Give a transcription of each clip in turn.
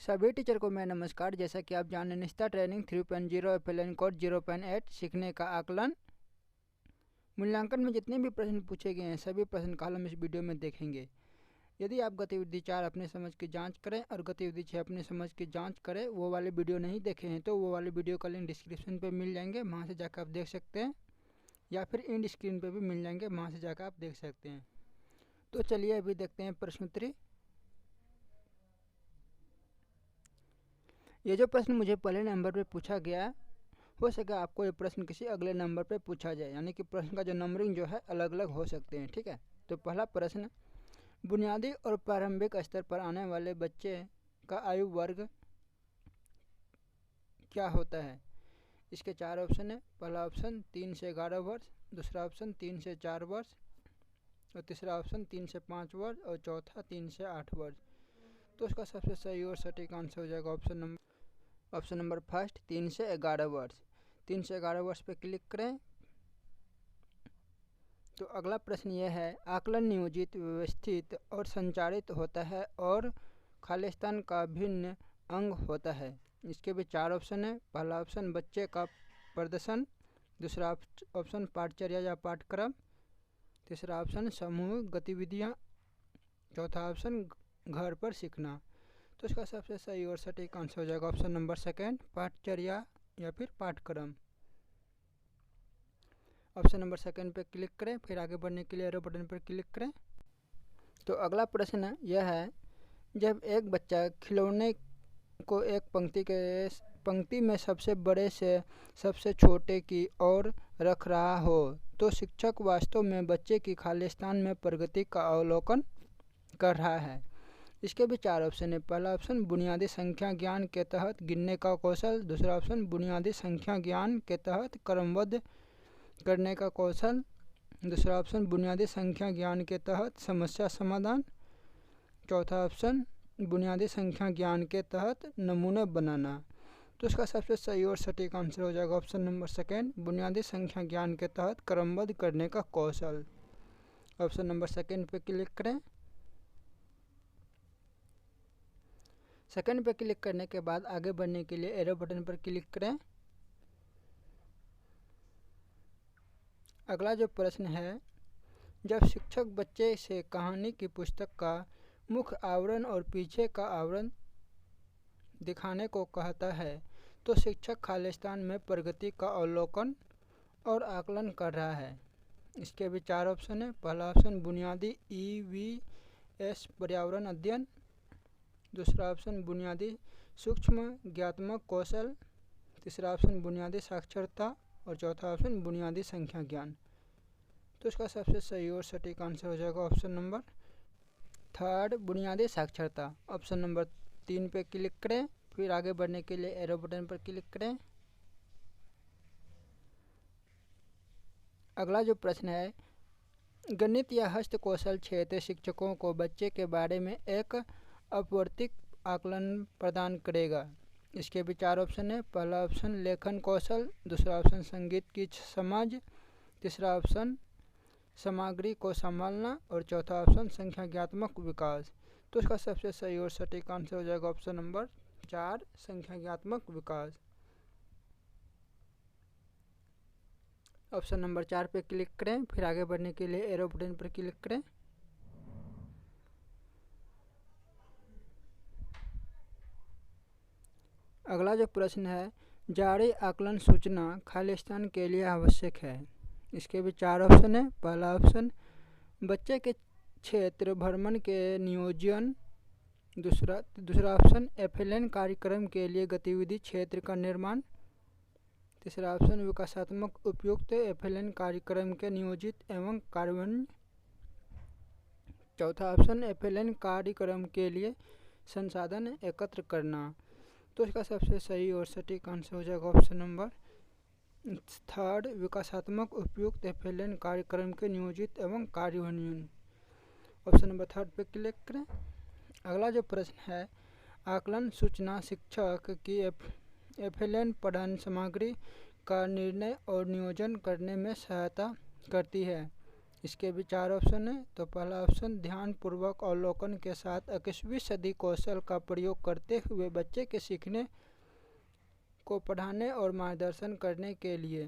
सभी टीचर को मैं नमस्कार। जैसा कि आप जाने निष्ठा ट्रेनिंग 3.0 FLN कोड 0.8 सीखने का आकलन मूल्यांकन में जितने भी प्रश्न पूछे गए हैं सभी प्रश्न का हल हम इस वीडियो में देखेंगे। यदि आप गतिविधि 4 अपने समझ की जांच करें और गतिविधि 6 अपने समझ की जांच करें, वो वाले वीडियो नहीं देखे हैं तो वो वाले वीडियो का लिंक डिस्क्रिप्शन पर मिल जाएंगे, वहाँ से जाकर आप देख सकते हैं, या फिर इंड स्क्रीन पर भी मिल जाएंगे, वहाँ से जाकर आप देख सकते हैं। तो चलिए अभी देखते हैं प्रश्नोत्तरी। ये जो प्रश्न मुझे पहले नंबर पे पूछा गया, हो सके आपको ये प्रश्न किसी अगले नंबर पे पूछा जाए, यानी कि प्रश्न का जो नंबरिंग जो है अलग अलग हो सकते हैं। ठीक है, तो पहला प्रश्न, बुनियादी और प्रारंभिक स्तर पर आने वाले बच्चे का आयु वर्ग क्या होता है? इसके 4 ऑप्शन है। पहला ऑप्शन 3 से 11 वर्ष, दूसरा ऑप्शन 3 से 4 वर्ष, और तीसरा ऑप्शन 3 से 5 वर्ष, और चौथा 3 से 8 वर्ष। तो इसका सबसे सही और सटीक आंसर हो जाएगा ऑप्शन नंबर फर्स्ट, 3 से 11 वर्ष। 3 से 11 वर्ष पे क्लिक करें। तो अगला प्रश्न यह है, आकलन नियोजित, व्यवस्थित और संचारित होता है और खालिस्तान का भिन्न अंग होता है। इसके भी 4 ऑप्शन है। पहला ऑप्शन बच्चे का प्रदर्शन, दूसरा ऑप्शन पाठचर्या या पाठ्यक्रम, तीसरा ऑप्शन समूह गतिविधियाँ, चौथा ऑप्शन घर पर सीखना। तो इसका सबसे सही और सटीक आंसर हो जाएगा ऑप्शन नंबर सेकेंड, पाठचर्या या फिर पाठ्यक्रम। ऑप्शन नंबर सेकेंड पे क्लिक करें, फिर आगे बढ़ने के लिए एरो बटन पर क्लिक करें। तो अगला प्रश्न यह है, जब एक बच्चा खिलौने को एक पंक्ति में सबसे बड़े से सबसे छोटे की ओर रख रहा हो तो शिक्षक वास्तव में बच्चे की खालिस्तान में प्रगति का अवलोकन कर रहा है। इसके भी 4 ऑप्शन है। पहला ऑप्शन बुनियादी संख्या ज्ञान के तहत गिनने का कौशल, दूसरा ऑप्शन बुनियादी संख्या ज्ञान के तहत क्रमबद्ध करने का कौशल, दूसरा ऑप्शन बुनियादी संख्या ज्ञान के तहत समस्या समाधान, चौथा ऑप्शन बुनियादी संख्या ज्ञान के तहत नमूने बनाना। तो इसका सबसे सही और सटीक आंसर हो जाएगा ऑप्शन नंबर सेकेंड, बुनियादी संख्या ज्ञान के तहत क्रमबद्ध करने का कौशल। ऑप्शन नंबर सेकेंड पे क्लिक करें। सेकंड पे क्लिक करने के बाद आगे बढ़ने के लिए एरो बटन पर क्लिक करें। अगला जो प्रश्न है, जब शिक्षक बच्चे से कहानी की पुस्तक का मुख्य आवरण और पीछे का आवरण दिखाने को कहता है तो शिक्षक खालिस्तान में प्रगति का अवलोकन और आकलन कर रहा है। इसके भी 4 ऑप्शन है। पहला ऑप्शन बुनियादी EVS पर्यावरण अध्ययन, दूसरा ऑप्शन बुनियादी सूक्ष्म ज्ञात्मक कौशल, तीसरा ऑप्शन बुनियादी साक्षरता, और चौथा ऑप्शन बुनियादी संख्या ज्ञान। तो इसका सबसे सही और सटीक आंसर हो जाएगा ऑप्शन नंबर थर्ड, बुनियादी साक्षरता। ऑप्शन नंबर 3 पे क्लिक करें, फिर आगे बढ़ने के लिए एरो बटन पर क्लिक करें। अगला जो प्रश्न है, गणित या हस्त कौशल क्षेत्र शिक्षकों को बच्चे के बारे में एक अपवर्तिक आकलन प्रदान करेगा। इसके भी 4 ऑप्शन है। पहला ऑप्शन लेखन कौशल, दूसरा ऑप्शन संगीत की समझ, तीसरा ऑप्शन सामग्री को संभालना, और चौथा ऑप्शन संख्याज्ञात्मक विकास। तो इसका सबसे सही और सटीक आंसर हो जाएगा ऑप्शन नंबर 4, संख्याज्ञात्मक विकास। ऑप्शन नंबर 4 पे क्लिक करें, फिर आगे बढ़ने के लिए एरो बटन पर क्लिक करें। अगला जो प्रश्न है, जारी आकलन सूचना खालिस्तान के लिए आवश्यक है। इसके भी 4 ऑप्शन है। पहला ऑप्शन बच्चे के क्षेत्र भ्रमण के नियोजन, दूसरा ऑप्शन FLN कार्यक्रम के लिए गतिविधि क्षेत्र का निर्माण, तीसरा ऑप्शन विकासात्मक उपयुक्त FLN कार्यक्रम के नियोजित एवं कार्यान्वयन, चौथा ऑप्शन FLN कार्यक्रम के लिए संसाधन एकत्र करना। तो इसका सबसे सही और सटीक आंसर हो जाएगा ऑप्शन नंबर थर्ड, विकासात्मक उपयुक्त FLN कार्यक्रम के नियोजित एवं कार्यान्वयन। ऑप्शन नंबर थर्ड पे क्लिक करें। अगला जो प्रश्न है, आकलन सूचना शिक्षक की FLN पठन सामग्री का निर्णय और नियोजन करने में सहायता करती है। इसके भी 4 ऑप्शन है। तो पहला ऑप्शन, ध्यानपूर्वक अवलोकन के साथ 21वीं सदी कौशल का प्रयोग करते हुए बच्चे के सीखने को पढ़ाने और मार्गदर्शन करने के लिए।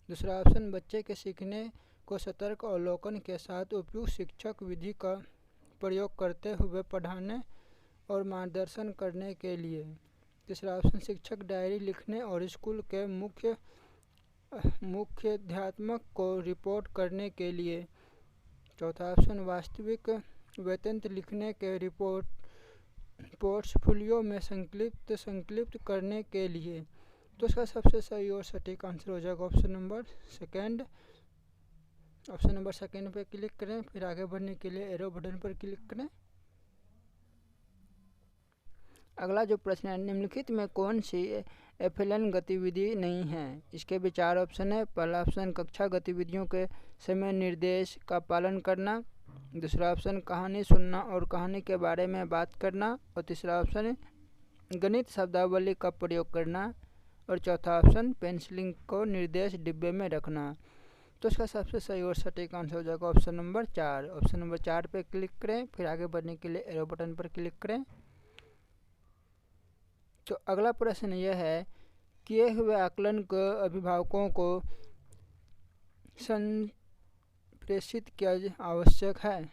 दूसरा ऑप्शन, बच्चे के सीखने को सतर्क अवलोकन के साथ उपयुक्त शिक्षक विधि का प्रयोग करते हुए पढ़ाने और मार्गदर्शन करने के लिए। तीसरा ऑप्शन, शिक्षक डायरी लिखने और स्कूल के मुख्याध्यापक को रिपोर्ट करने के लिए। चौथा ऑप्शन, वास्तविक वेतन लिखने के पोर्टफोलियो में संकलित करने के लिए। तो इसका सबसे सही और सटीक आंसर हो जाएगा option number second. Option number second पे क्लिक करें, फिर आगे बढ़ने के लिए एरो बटन पर क्लिक करें। अगला जो प्रश्न है, निम्नलिखित में कौन सी एफएलएन गतिविधि नहीं है। इसके भी 4 ऑप्शन है। पहला ऑप्शन, कक्षा गतिविधियों के समय निर्देश का पालन करना। दूसरा ऑप्शन, कहानी सुनना और कहानी के बारे में बात करना। और तीसरा ऑप्शन, गणित शब्दावली का प्रयोग करना। और चौथा ऑप्शन, पेंसिलिंग को निर्देश डिब्बे में रखना। तो इसका सबसे सही और सटीक आंसर हो जाएगा ऑप्शन नंबर 4। ऑप्शन नंबर 4 पे क्लिक करें, फिर आगे बढ़ने के लिए एरो बटन पर क्लिक करें। तो अगला प्रश्न यह है, किए हुए आकलन को अभिभावकों को संप्रेषित किया आवश्यक है।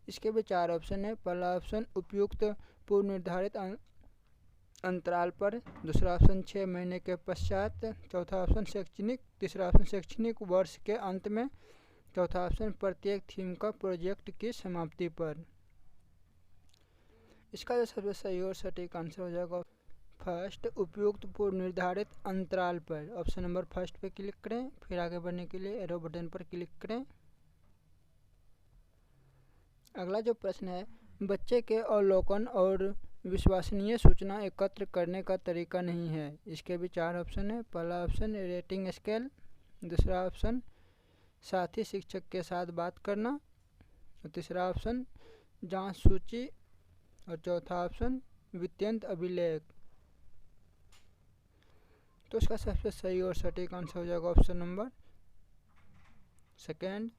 इसके भी 4 ऑप्शन है। पहला ऑप्शन, उपयुक्त पूर्व निर्धारित अंतराल पर। दूसरा ऑप्शन, 6 महीने के पश्चात। चौथा ऑप्शन, तीसरा ऑप्शन, शैक्षणिक वर्ष के अंत में। चौथा ऑप्शन, प्रत्येक थीम का प्रोजेक्ट की समाप्ति पर। इसका जो सबसे सही और सटीक आंसर हो जाएगा फर्स्ट, उपयुक्त पूर्व निर्धारित अंतराल पर। ऑप्शन नंबर फर्स्ट पे क्लिक करें, फिर आगे बढ़ने के लिए एरो बटन पर क्लिक करें। अगला जो प्रश्न है, बच्चे के अवलोकन और विश्वसनीय सूचना एकत्र करने का तरीका नहीं है। इसके भी 4 ऑप्शन है। पहला ऑप्शन, रेटिंग स्केल। दूसरा ऑप्शन, साथी शिक्षक के साथ बात करना। और तीसरा ऑप्शन, जांच सूची। और चौथा ऑप्शन, वित्तीय अभिलेख। तो इसका सबसे सही और सटीक आंसर हो जाएगा ऑप्शन नंबर सेकेंड,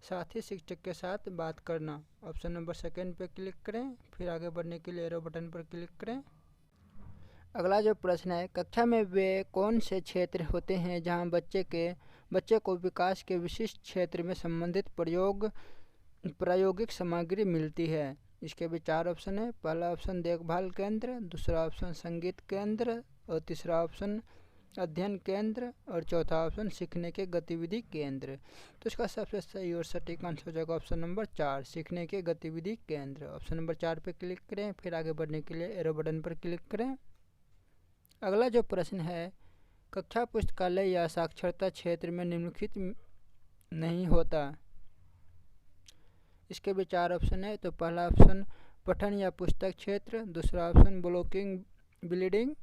साथी शिक्षक के साथ बात करना। ऑप्शन नंबर सेकेंड पे क्लिक करें, फिर आगे बढ़ने के लिए एरो बटन पर क्लिक करें। अगला जो प्रश्न है, कक्षा में वे कौन से क्षेत्र होते हैं जहां बच्चे को विकास के विशिष्ट क्षेत्र में संबंधित प्रायोगिक सामग्री मिलती है। इसके भी 4 ऑप्शन है। पहला ऑप्शन, देखभाल केंद्र। दूसरा ऑप्शन, संगीत केंद्र। और तीसरा ऑप्शन, अध्ययन केंद्र। और चौथा ऑप्शन, सीखने के गतिविधि केंद्र। तो इसका सबसे सही और सटीक आंसर हो जाएगा ऑप्शन नंबर 4, सीखने के गतिविधि केंद्र। ऑप्शन नंबर 4 पे क्लिक करें, फिर आगे बढ़ने के लिए एरो बटन पर क्लिक करें। अगला जो प्रश्न है, कक्षा पुस्तकालय या साक्षरता क्षेत्र में निम्नलिखित नहीं होता। इसके भी 4 ऑप्शन है। तो पहला ऑप्शन, पठन या पुस्तक क्षेत्र। दूसरा ऑप्शन, ब्लॉकिंग बिल्डिंग।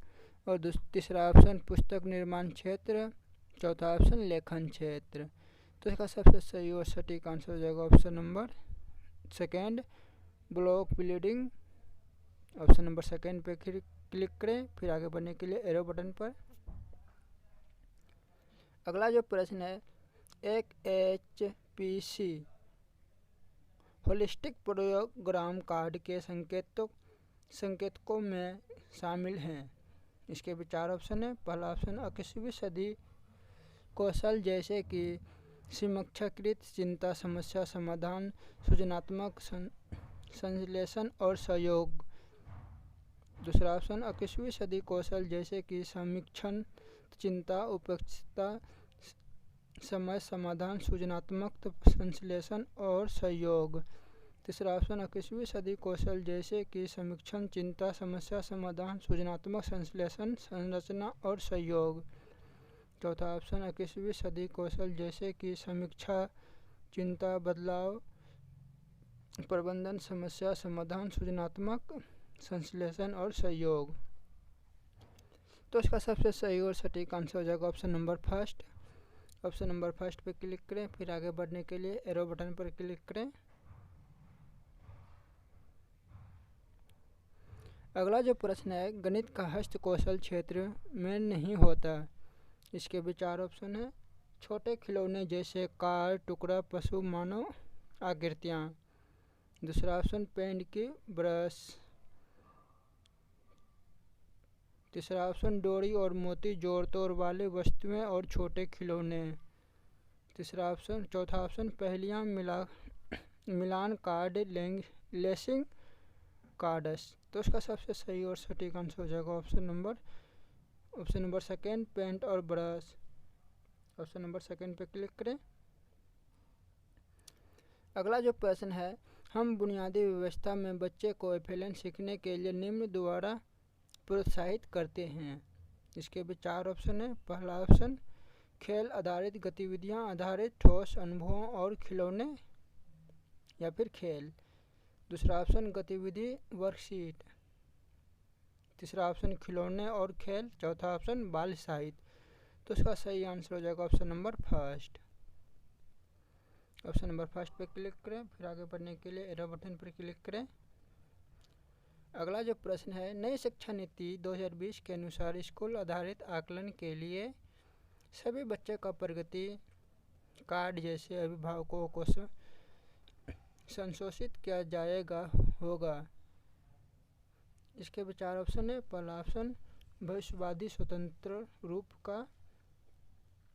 और तीसरा ऑप्शन, पुस्तक निर्माण क्षेत्र। चौथा ऑप्शन, लेखन क्षेत्र। तो इसका सबसे सही और सटीक आंसर हो जाएगा option number second, block building. Option number second पे क्लिक करें, फिर आगे बढ़ने के लिए एरो बटन पर। अगला जो प्रश्न है, एक HPC होलिस्टिक प्रोग्राम कार्ड के संकेतकों में शामिल हैं। इसके भी 4 ऑप्शन है। पहला ऑप्शन, 21वीं सदी कौशल जैसे कि समीक्षाकृत चिंता, समस्या समाधान, सृजनात्मक संश्लेषण और सहयोग। दूसरा ऑप्शन, 21वीं सदी कौशल जैसे कि समीक्षण, चिंता, उपस्थितता, समय समाधान, सृजनात्मक संश्लेषण और सहयोग। तीसरा ऑप्शन, 21वीं सदी कौशल जैसे कि समीक्षण, चिंता, समस्या समाधान, सृजनात्मक संश्लेषण, संरचना और सहयोग। चौथा ऑप्शन, 21वीं सदी कौशल जैसे कि समीक्षा, चिंता, बदलाव प्रबंधन, समस्या समाधान, सृजनात्मक संश्लेषण और सहयोग। तो इसका सबसे सही और सटीक आंसर हो जाएगा option number first. Option number first पे क्लिक करें, फिर आगे बढ़ने के लिए एरो बटन पर क्लिक करें। अगला जो प्रश्न है, गणित का हस्त कौशल क्षेत्र में नहीं होता। इसके भी 4 ऑप्शन है। छोटे खिलौने जैसे कार, टुकड़ा, पशु, मानव आकृतियाँ। दूसरा ऑप्शन पेंट की ब्रश। तीसरा ऑप्शन डोरी और मोती जोड़ तोड़ वाले वस्तुएं और छोटे खिलौने। तीसरा ऑप्शन चौथा ऑप्शन पहेलियाँ मिलान कार्ड, लेसिंग कार्ड्स। तो इसका सबसे सही और सटीक आंसर हो जाएगा ऑप्शन नंबर सेकेंड, पेंट और ब्रश। ऑप्शन नंबर सेकेंड पे क्लिक करें। अगला जो प्रश्न है, हम बुनियादी व्यवस्था में बच्चे को एफएलएन सीखने के लिए निम्न द्वारा प्रोत्साहित करते हैं। इसके भी 4 ऑप्शन है। पहला ऑप्शन खेल आधारित गतिविधियां आधारित ठोस अनुभवों और खिलौने या फिर खेल। दूसरा ऑप्शन गतिविधि वर्कशीट। तीसरा ऑप्शन खिलौने और खेल। चौथा ऑप्शन बाल साहित्य। तो इसका सही आंसर हो जाएगा option number first. Option number first पे क्लिक करें। फिर आगे बढ़ने के लिए एरो बटन पर क्लिक करें। अगला जो प्रश्न है, नई शिक्षा नीति 2020 के अनुसार स्कूल आधारित आकलन के लिए सभी बच्चे का प्रगति कार्ड जैसे अभिभावकों को संशोधित किया जाएगा होगा। इसके भी 4 ऑप्शन है। पहला ऑप्शन भविष्यवादी स्वतंत्र रूप का।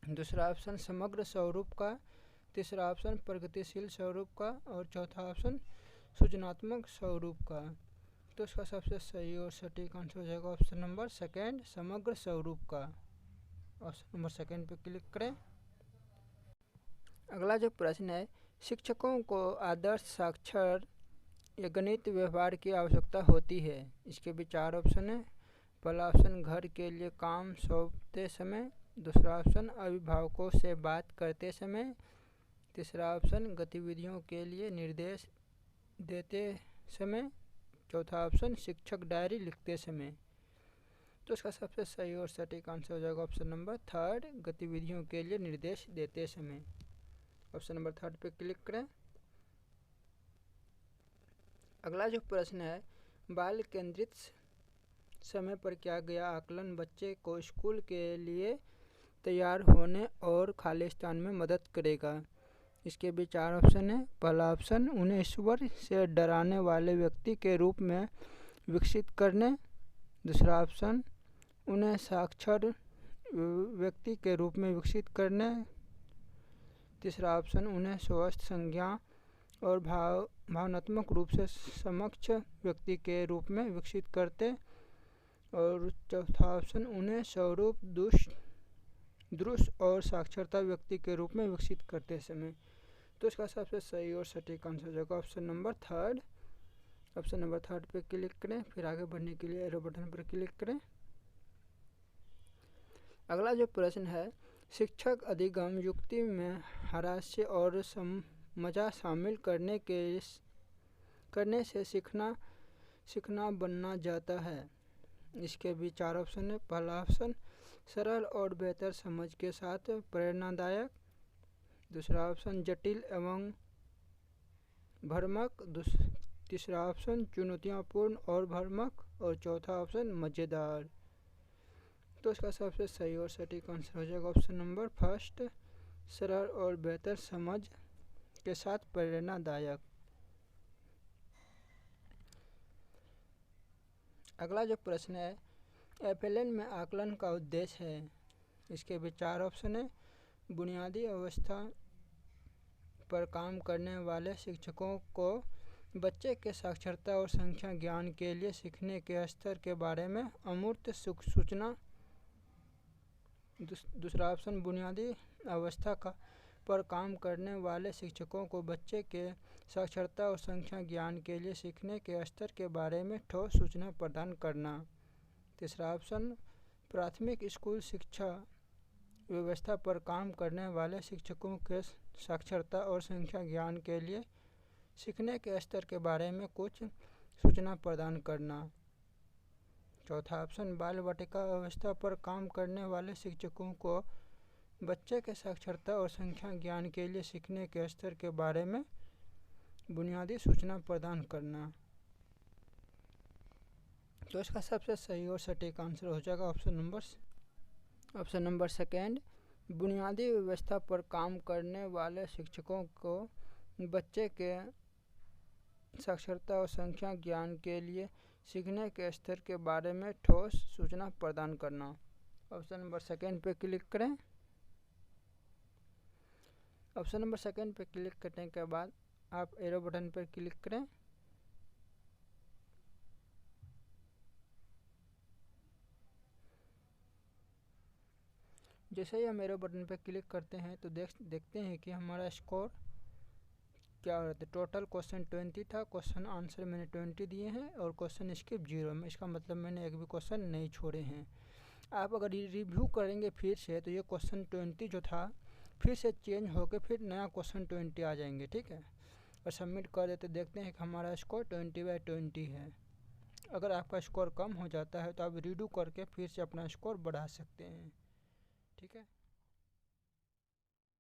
दूसरा ऑप्शन समग्र स्वरूप का। तीसरा ऑप्शन प्रगतिशील स्वरूप का। और चौथा ऑप्शन सृजनात्मक स्वरूप का। तो इसका सबसे सही और सटीक आंसर हो जाएगा ऑप्शन नंबर सेकेंड, समग्र स्वरूप का। ऑप्शन नंबर सेकेंड पे क्लिक करें। अगला जो प्रश्न है, शिक्षकों को आदर्श साक्षर या गणित व्यवहार की आवश्यकता होती है। इसके भी 4 ऑप्शन है। पहला ऑप्शन घर के लिए काम सौंपते समय। दूसरा ऑप्शन अभिभावकों से बात करते समय। तीसरा ऑप्शन गतिविधियों के लिए निर्देश देते समय। चौथा ऑप्शन शिक्षक डायरी लिखते समय। तो इसका सबसे सही और सटीक आंसर हो जाएगा ऑप्शन नंबर थर्ड, गतिविधियों के लिए निर्देश देते समय। ऑप्शन नंबर थर्ड पे क्लिक करें। अगला जो प्रश्न है, बाल केंद्रित समय पर किया गया आकलन बच्चे को स्कूल के लिए तैयार होने और खाली स्थान में मदद करेगा। इसके भी 4 ऑप्शन है। पहला ऑप्शन उन्हें ईश्वर से डराने वाले व्यक्ति के रूप में विकसित करने। दूसरा ऑप्शन उन्हें साक्षर व्यक्ति के रूप में विकसित करने। तीसरा ऑप्शन उन्हें स्वस्थ संज्ञा और भावनात्मक रूप से समक्ष व्यक्ति के रूप में विकसित करते। और चौथा ऑप्शन उन्हें स्वरूप दृश्य और साक्षरता व्यक्ति के रूप में विकसित करते समय। तो इसका सबसे सही और सटीक आंसर हो जाएगा option number third. Option number third पे क्लिक करें। फिर आगे बढ़ने के लिए एरो बटन पर क्लिक करें। अगला जो प्रश्न है, शिक्षक अधिगम युक्ति में हास्य और मजा शामिल करने से सीखना बनना जाता है। इसके भी 4 ऑप्शन है। पहला ऑप्शन सरल और बेहतर समझ के साथ प्रेरणादायक। दूसरा ऑप्शन जटिल एवं भ्रामक। तीसरा ऑप्शन चुनौतियापूर्ण और भ्रामक। और चौथा ऑप्शन मज़ेदार। तो इसका सबसे सही और सटीक आंसर हो जाएगा ऑप्शन नंबर फर्स्ट, सरल और बेहतर समझ के साथ प्रेरणादायक। अगला जो प्रश्न है, एफएलएन में आकलन का उद्देश्य है। इसके भी 4 ऑप्शन है। बुनियादी अवस्था पर काम करने वाले शिक्षकों को बच्चे के साक्षरता और संख्या ज्ञान के लिए सीखने के स्तर के बारे में अमूर्त सूचना। दूसरा ऑप्शन बुनियादी अवस्था पर काम करने वाले शिक्षकों को बच्चे के साक्षरता और संख्या ज्ञान के लिए सीखने के स्तर के बारे में ठोस सूचना प्रदान करना। तीसरा ऑप्शन प्राथमिक स्कूल शिक्षा व्यवस्था पर काम करने वाले शिक्षकों के साक्षरता और संख्या ज्ञान के लिए सीखने के स्तर के बारे में कुछ सूचना प्रदान करना। चौथा ऑप्शन बाल वाटिका अवस्था पर काम करने वाले शिक्षकों को बच्चे के साक्षरता और संख्या ज्ञान के लिए सीखने के स्तर के बारे में बुनियादी सूचना प्रदान करना। तो इसका सबसे सही और सटीक आंसर हो जाएगा ऑप्शन नंबर सेकेंड, बुनियादी व्यवस्था पर काम करने वाले शिक्षकों को बच्चे के साक्षरता और संख्या ज्ञान के लिए सीखने के स्तर के बारे में ठोस सूचना प्रदान करना। ऑप्शन नंबर सेकेंड पे क्लिक करें। ऑप्शन नंबर सेकेंड पे क्लिक करने के बाद आप एरो बटन पर क्लिक करें। जैसे ही हम एरो बटन पर क्लिक करते हैं तो देखते हैं कि हमारा स्कोर क्या हो रहा था। टोटल क्वेश्चन 20 था, क्वेश्चन आंसर मैंने 20 दिए हैं और क्वेश्चन स्किप 0 में, इसका मतलब मैंने एक भी क्वेश्चन नहीं छोड़े हैं। आप अगर रिव्यू करेंगे फिर से तो ये क्वेश्चन 20 जो था फिर से चेंज होकर फिर नया क्वेश्चन 20 आ जाएंगे, ठीक है। और सबमिट कर देते देखते हैं कि हमारा स्कोर 20/20 है। अगर आपका स्कोर कम हो जाता है तो आप रीडू करके फिर से अपना स्कोर बढ़ा सकते हैं, ठीक है।